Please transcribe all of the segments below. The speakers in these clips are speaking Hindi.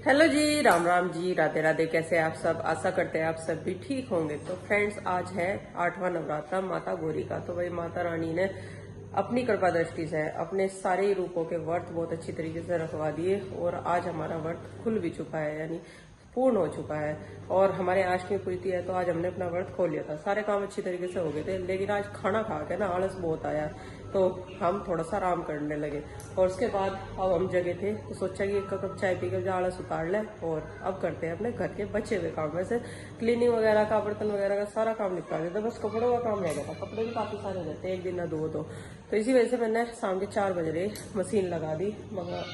हेलो जी, राम राम जी, राधे राधे। कैसे आप सब? आशा करते हैं आप सब भी ठीक होंगे। तो फ्रेंड्स, आज है 8वां नवरात्र माता गौरी का। तो वही माता रानी ने अपनी कृपा दृष्टि से अपने सारे रूपों के व्रत बहुत अच्छी तरीके से रखवा दिए और आज हमारा व्रत खुल भी चुका है, यानी पूर्ण हो चुका है। और हमारे आज की पूर्ति है, तो आज हमने अपना व्रत खोल लिया था। सारे काम अच्छी तरीके से हो गए थे, लेकिन आज खाना खा के ना आलस बहुत आया, तो हम थोड़ा सा आराम करने लगे। और उसके बाद अब हम जगे थे तो सोचा कि एक कप चाय पी के आलस उतार लें और अब करते हैं अपने घर के बचे हुए काम। वैसे क्लीनिंग वगैरह का, बर्तन वगैरह का सारा काम निपटा देते, बस कपड़ों का काम रह गया था। कपड़े भी काफी सारे रहते हैं, एक दिन ना दो। तो इसी वजह से मैंने शाम के 4 बजे मशीन लगा दी, मगर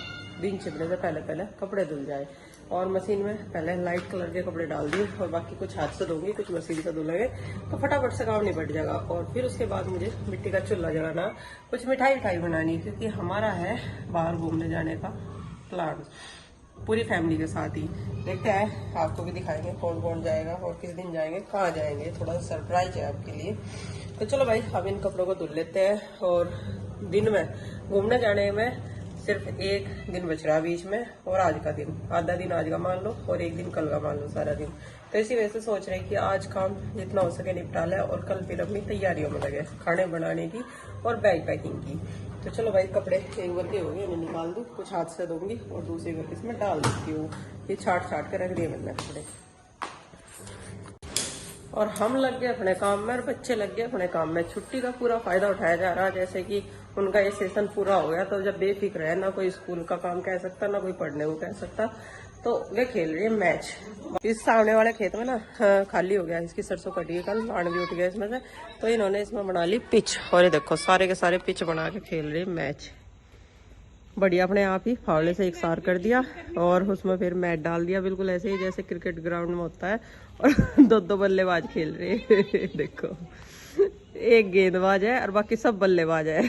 दिन छिपने से पहले पहले कपड़े धुल जाए। और मशीन में पहले लाइट कलर के कपड़े डाल दिए और बाकी कुछ हाथ से धोंगी, कुछ मशीन से धुलेंगे, तो फटाफट से काम निपट जाएगा। और फिर उसके बाद मुझे मिट्टी का चूल्हा जलाना, कुछ मिठाई बनानी, क्योंकि हमारा है बाहर घूमने जाने का प्लान पूरी फैमिली के साथ ही। देखते हैं, आपको भी दिखाएंगे कौन कौन जाएगा और किस दिन जाएंगे, कहाँ जाएंगे, थोड़ा सा सरप्राइज है आपके लिए। तो चलो भाई, हम इन कपड़ों को धुल लेते हैं। और दिन में घूमने जाने में सिर्फ एक दिन बच रहा बीच में, और आज का दिन, आधा दिन आज का मान लो और एक दिन कल का मान लो, सारा दिन। तो इसी वजह से सोच रहे हैं कि आज काम जितना हो सके निपटा लें और कल फिर अपनी तैयारियों में लगे, खाने बनाने की और बैग पैकिंग की। तो चलो भाई, कपड़े एक बार के हो गए, इन्हें निकाल दूँ, कुछ हाथ से दूंगी और दूसरी बार इसमें डाल देती हूँ। ये छाट के रख दिए मैंने कपड़े। और हम लग गए अपने काम में और बच्चे लग गए अपने काम में। छुट्टी का पूरा फायदा उठाया जा रहा है, जैसे कि उनका ये सेशन पूरा हो गया, तो जब बेफिक्र है, ना कोई स्कूल का काम कह सकता, ना कोई पढ़ने को कह सकता, तो वे खेल रही है मैच। इस सामने वाले खेत में ना खाली हो गया, इसकी सरसों कटी है, कल बाण भी उठ गया इसमें से, तो इन्होंने इसमें बना ली पिच। और ये देखो, सारे के सारे पिच बना के खेल रहे मैच। बढ़िया, अपने आप ही फावड़े से एकसार कर दिया और उसमें फिर मैट डाल दिया, बिल्कुल ऐसे ही जैसे क्रिकेट ग्राउंड में होता है। और दो बल्लेबाज खेल रहे देखो, एक गेंदबाज है और बाकी सब बल्लेबाज है।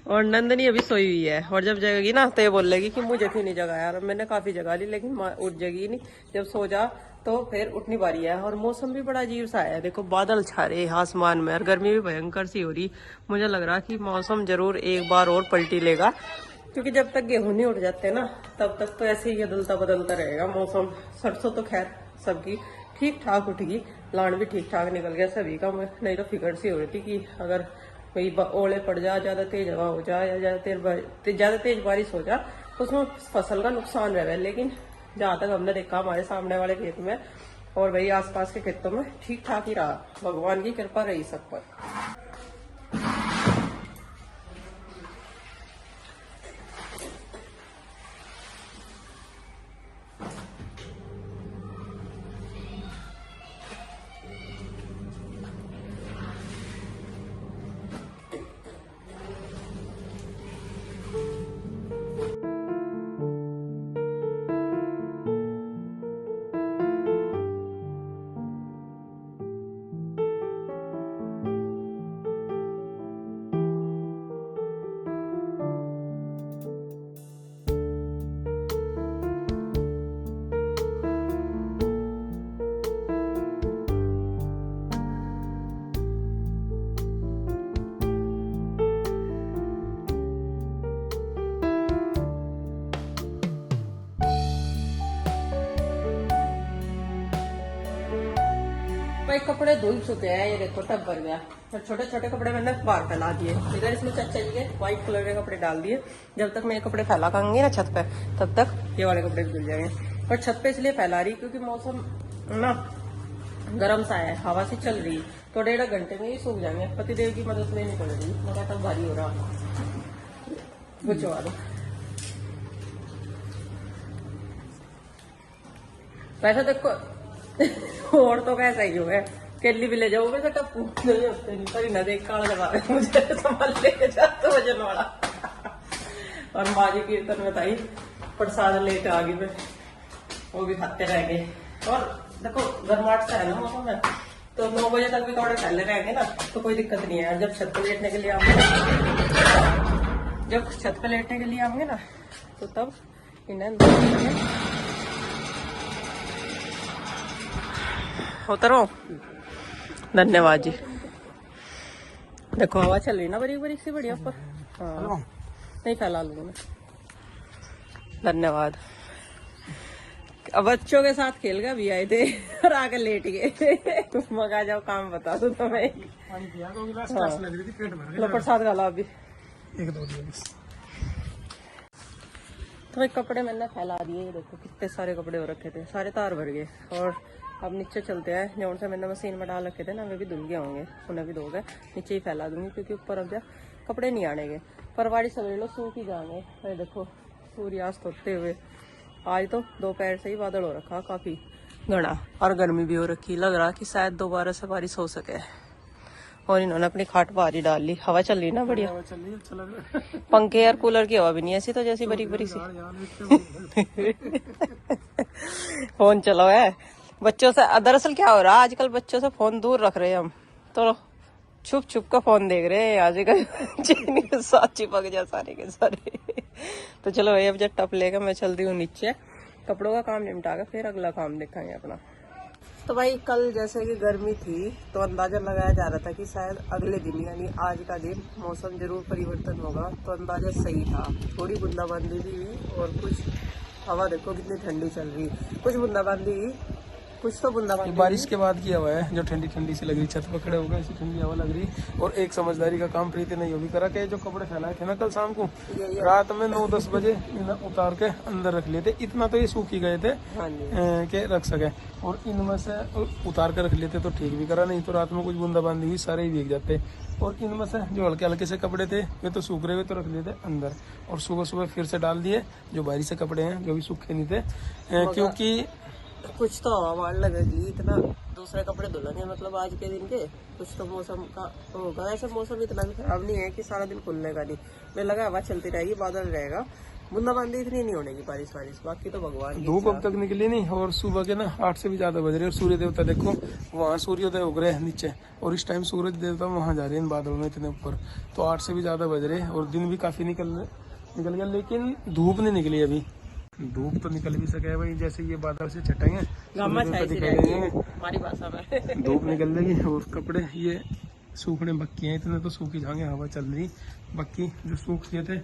और नंदनी अभी सोई हुई है, और जब जगेगी ना तो ये बोलेगी कि मुझे क्यों नहीं जगाया यार। मैंने काफी जगा ली, लेकिन उठ जगी नहीं। जब सो जा तो फिर उठनी बारी है। और मौसम भी बड़ा अजीब सा है, देखो बादल छा रहे आसमान में और गर्मी भी भयंकर सी हो रही। मुझे लग रहा कि मौसम जरूर एक बार और पलटी लेगा, क्योंकि जब तक गेहूं नहीं उठ जाते ना, तब तक तो ऐसे ही बदलता बदलता रहेगा मौसम। सरसों तो खैर सबकी ठीक ठाक उठगी, लान भी ठीक ठाक निकल गया सभी का। नहीं तो फिक्र सी हो रही थी कि अगर कोई ओले पड़ जा, ज्यादा तेज हवा हो जाए या ज्यादा तेज बारिश हो जाए, तो उसमें फसल का नुकसान रहे। लेकिन जहां तक हमने देखा हमारे सामने वाले खेत में और वही आसपास के खेतों में ठीक ठाक ही रहा। भगवान की कृपा रही सब पर। भाई कपड़े धुल चुके हैं, ये देखो टब भर गया। और छोटे छोटे कपड़े मैंने बाहर फैला दिए। इधर इसमें चाचा जी के व्हाइट कलर के कपड़े डाल दिए। जब तक मैं ये कपड़े फैला पाऊंगी ना छत पे, तब तक ये वाले कपड़े धुल जाएंगे। और छत पे इसलिए फैला रही क्योंकि मौसम ना गर्म सा है, हवा से चल रही, तो 1.5 घंटे में ही सूख जाएंगे। पतिदेव की मदद लेनी पड़ रही, मगर तब भारी हो रहा। बुझवा दो। वैसे देखो और तो कैसा ही है, केली भी ले जाओगे तो टप्पू नहीं होते, नहीं पर ना देख काला लगा रहे मुझे संभाल लेके जाते वजन वाला। और माँ जी कीर्तन में ताई प्रसाद लेके आ गई मैं, वो भी खाते रह गए। और देखो गर्माहट सा है ना मौसम में, तो 9 बजे तक भी थोड़े फैले रहेंगे ना, तो कोई दिक्कत नहीं है। जब छत पे लेटने के लिए आऊंगे ना, तो तब इन्हें उतरो। धन्यवाद जी। देखो हवा चल रही ना, बड़ी बड़ी सी बढ़िया ऊपर। हाँ नहीं फैला लूंगा मैं। धन्यवाद। अब बच्चों के साथ खेल गए भी आए थे और आकर लेट गए। मगा जाओ काम बता दो तुम्हें। लो प्रसाद खा लो अभी। तो कपड़े मैंने फैला दिए, ये देखो कितने सारे कपड़े हो रखे थे, सारे तार भर गए। और अब नीचे चलते हैं, जो से मैंने मशीन में डाल रखे थे ना, वे भी धुल गए होंगे, उन्हें भी धो गए, नीचे ही फैला दूंगी क्योंकि ऊपर अब जा कपड़े नहीं आने गए। परवाड़ी सवेरे लो सूख ही जाएंगे। अरे देखो सूर्यास्त होते हुए, आज तो दोपहर से ही बादल हो रखा काफी घना और गर्मी भी हो रखी, लग रहा कि शायद दोबारा से बारिश हो सके। और इन्होंने अपनी खाट बाहर डाल ली, हवा चल रही ना बढ़िया, पंखे और कूलर की हवा भी नहीं ऐसी तो जैसी बरीक बरीक सी। फोन चलो है बच्चों से, दरअसल क्या हो रहा है आजकल बच्चों से फोन दूर रख रहे हैं हम, तो छुप छुप का फोन देख रहे हैं आजकल। चीनी के साथ चिपक जा सारे के सारे। तो चलो भाई अब जब टप लेकर मैं चलती हूँ नीचे, कपड़ों का काम निपटा कर फिर अगला काम देखेंगे अपना। तो भाई कल जैसे कि गर्मी थी तो अंदाजा लगाया जा रहा था कि शायद अगले दिन यानी आज का दिन मौसम जरूर परिवर्तन होगा, तो अंदाजा सही था। थोड़ी बूंदाबांदी भी हुई और कुछ हवा देखो कितनी ठंडी चल रही, कुछ बूंदाबांदी हुई, कुछ तो बूंदाबांदी बारिश के बाद की हवा है जो ठंडी ठंडी सी लग रही, छत पर खड़े हो गए ऐसी ठंडी हवा लग रही। और एक समझदारी का काम प्रीति ने ये भी करा कि जो कपड़े फैलाए थे ना कल शाम को, रात में 9-10 बजे उतार के अंदर रख लिए थे, इतना तो ये सूख ही गए थे के रख सके। और इनमें से उतार कर रख लेते तो ठीक भी करा, नहीं तो रात में कुछ बूंदाबांदी हुई सारे ही भीग जाते। और इनमें से जो हल्के हल्के से कपड़े थे वे तो सूख रहे हुए तो रख लिए थे अंदर, और सुबह सुबह फिर से डाल दिए जो बारिश से कपड़े हैं जो भी सूखे नहीं थे, क्योंकि कुछ तो हवा लगेगी, इतना दूसरे कपड़े धुलेंगे मतलब आज के दिन के, कुछ तो मौसम का होगा। ऐसे मौसम इतना भी खराब नहीं है कि सारा दिन खुलने का नहीं, मुझे लगा हवा चलती रहेगी, बादल रहेगा, बूंदाबांदी इतनी नहीं होने की, बारिश बाकी तो भगवान। धूप अब तक निकली नहीं, और सुबह के ना 8 से भी ज्यादा बज रहे, और सूर्य देवता देखो वहाँ सूर्योदय उग रहे हैं नीचे, और इस टाइम सूरज देवता वहाँ जा रहे हैं बादलों में इतने ऊपर, तो 8 से भी ज्यादा बज रहे हैं और दिन भी काफी निकल गया, लेकिन धूप नहीं निकली अभी। धूप तो निकल भी सके भाई, जैसे ये बादल से छटेंगे हमारी भाषा में धूप निकल जाएगी। और कपड़े ये सूखने बाकी हैं, इतने तो सूख ही जाएंगे, हवा चल रही, बाकी जो सूख गए थे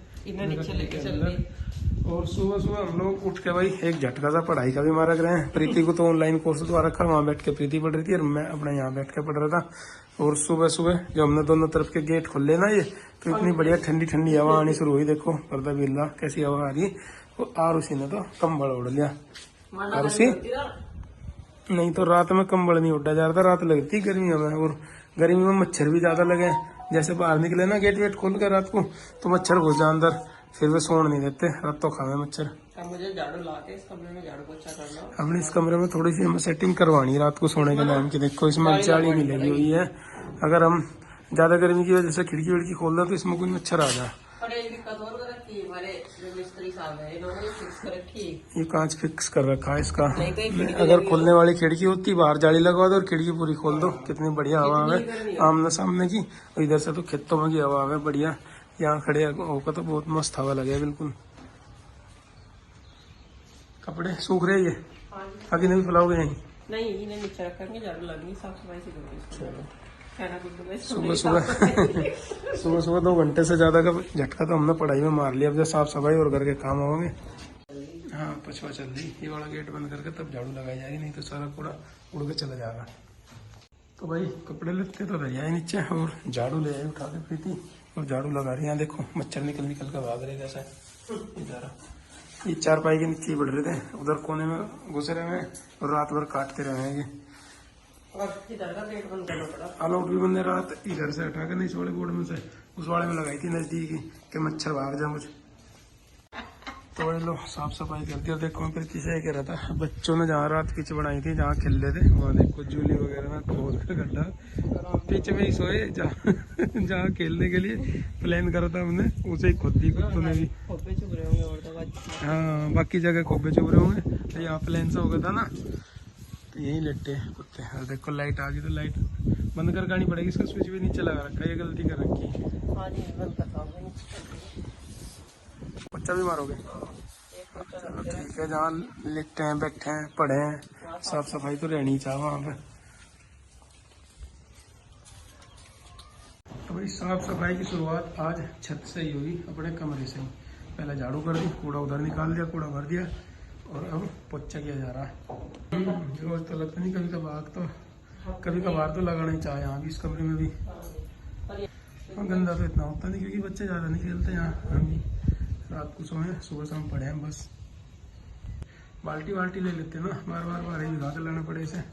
और सुबह सुबह हम लोग उठ के भाई एक झटका सा पढ़ाई का भी मारा रहे हैं। प्रीति को तो ऑनलाइन कोर्स द्वारा रखा, वहाँ बैठ के प्रीति पढ़ रही थी और मैं अपने यहाँ बैठ के पढ़ रहा था। और सुबह सुबह जब हमने दोनों तरफ के गेट खोले ना ये, तो इतनी बढ़िया ठंडी ठंडी हवा आनी शुरू हुई, देखो पर्दा भी हिला कैसी हवा आ रही। और आरुषि ने तो कंबल उड़ लिया, आरुषि नहीं तो रात में कंबल नहीं उड़ा जा रहा था, रात लगती गर्मियों में, और गर्मी में मच्छर भी ज्यादा लगे, जैसे बाहर निकले ना गेट वेट खोल कर रात को तो मच्छर घुस जाए अंदर, फिर वे सोने नहीं देते, रात तो खावे मच्छर। मुझे झाड़ू ला के इस कमरे में झाड़ू पोछा करना, हमने इस कमरे में थोड़ी सी हमें सेटिंग करवानी रात को सोने के नाम की, देखो इसमें जाली भी लगी हुई है, अगर हम ज्यादा गर्मी की वजह से खिड़की विड़की खोल दें तो इसमें कोई मच्छर आ जाए। ये कांच फिक्स कर रखा है इसका, अगर खोलने वाली खिड़की होती बाहर जाली लगवा दो और खिड़की पूरी खोल दो, कितनी बढ़िया हवा है आमने सामने की, और इधर से तो खेतों में की हवा है बढ़िया, यहाँ खड़े होकर तो बहुत मस्त हवा लगे बिल्कुल। कपड़े सूख रहे ये आगे नहीं फैलाओगे यहीं? नहीं इन्हें नीचे रखेंगे, झाड़ू लगनी, साफ सफाई से करेंगे। सुबह सुबह 2 घंटे से ज्यादा का झटका तो हमने पढ़ाई में मार लिया, अब जब साफ सफाई और घर के काम होंगे। हाँ पछुआ चल रही, ये वाला गेट बंद करके तब झाड़ू लगाई जाएगी, नहीं तो सारा कूड़ा उड़ के चला जाएगा। तो भाई कपड़े लेते तो दरिया नीचे, और झाड़ू ले आई उठा के प्रीति, और झाड़ू लगा रही है, देखो मच्छर निकल कर भाग रहे कैसे इधर। ये 4 पाई के नीचे बढ़ रहे थे, उधर कोने में घुसे रहे और रात भर काटते रहे ये, ऑलआउट भी बंदे रात इधर से हटा कर इस वाले बोर्ड में से उस वाले में लगाई थी नजदीक ही कि मच्छर भाग जाए मुझे। तो वही लो साफ सफाई करती है। देखो प्रीति से कह रहा था, बच्चों ने जहाँ रात पिच बनाई थी जहाँ खेल रहे थे वहाँ देखो झूली वगैरह में खोद कर गड्ढा पिच में ही सोए, जहाँ खेलने के लिए प्लान करा था हमने उसे ही खोद दी कुत्तों ने भी। हाँ बाकी जगह खोपे चुभ रहे होंगे, तो यहाँ प्लान सा हो गया था ना, तो यही लेटे कुत्ते। और देखो लाइट आ गई तो लाइट बंद कर गानी पड़ेगी, इसका स्विच भी नीचे लगा रखा है, ये गलती कर रखी है। बच्चा भी मारोगे? चलो ठीक है, जहाँ लेटे हैं बैठे हैं पढ़े हैं, साफ सफाई तो रहनी चाहिए वहाँ पे। तो भाई साफ सफाई की शुरुआत आज छत से ही हुई, अपने कमरे से ही। पहले झाड़ू कर दी, कूड़ा उधर निकाल दिया, कूड़ा भर दिया और अब पोछा किया जा रहा है। रोज तो लगता नहीं, कभी कभार तो लगाना ही चाहिए। यहाँ भी इस कमरे में भी गंदा तो इतना होता नहीं क्योंकि बच्चे ज़्यादा नहीं खेलते यहाँ। हम भी रात को सोए, सुबह शाम पड़े हैं बस। बाल्टी ले लेते ना, बार बार ही भिगा के लाना पड़े इसे।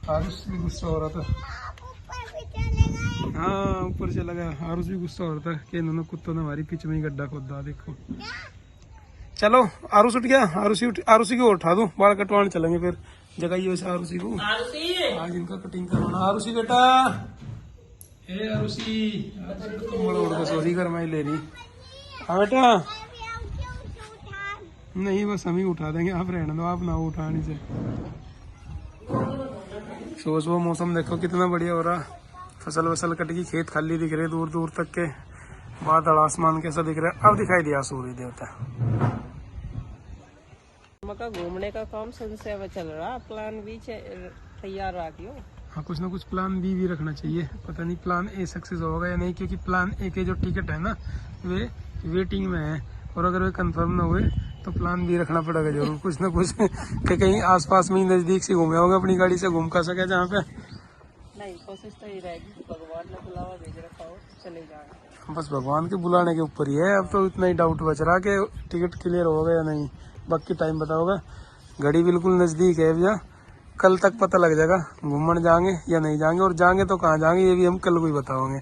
आरुष भी गुस्सा हो रहा था। हाँ ऊपर चला गया। आरुष भी गुस्सा हो रहा था कि इन्होंने कुत्तों ने हमारी पीछे में ही गड्ढा खोदा। देखो चलो आरुष उठ गया, आरुषी को उठा दूं, बाल कटवाने चलेंगे फिर। जगाइए वैसे आरुषी को, आज इनका कटिंग करवाना। आरुषी बेटा, ए आरुषी, सॉरी गरमाई ले रही। हाँ बेटा, नहीं बस हम ही उठा देंगे, आप रहने दो, आप ना उठाने से। सुबह सुबह मौसम देखो कितना बढ़िया हो रहा, फसल वसल कट गई, खेत खाली दिख रहे दूर दूर तक के, बादल आसमान कैसा दिख रहा है। अब दिखाई दिया सूर्य देवता। मका घूमने का काम संशय में चल रहा, प्लान भी तैयार रखियो। हाँ कुछ ना कुछ प्लान बी भी रखना चाहिए। पता नहीं प्लान ए सक्सेस होगा या नहीं, क्योंकि प्लान ए के जो टिकट है ना वे वेटिंग में है, और अगर वे कंफर्म ना हुए तो प्लान बी रखना पड़ेगा जरूर कुछ ना कुछ। कि कहीं आसपास में ही नजदीक से घूमे होगा, अपनी गाड़ी से घूम का सके जहाँ पे। नहीं कोशिश तो ये रहेगी, भगवान ने बुलावा भेज रखा हो चले जाए। बस भगवान के बुलाने के ऊपर ही है। अब तो इतना ही डाउट बच रहा कि टिकट क्लियर होगा या नहीं, बाकी टाइम बताओगा। घड़ी बिल्कुल नजदीक है भैया, कल तक पता लग जाएगा घूमने जाएंगे या नहीं जाएंगे, और जाएंगे तो कहाँ जाएंगे ये भी हम कल को ही बताओगे।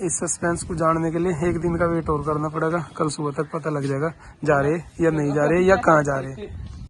इस सस्पेंस को जानने के लिए एक दिन का वेट और करना पड़ेगा, कल सुबह तक पता लग जाएगा जा रहे या नहीं जा रहे या कहाँ जा रहे।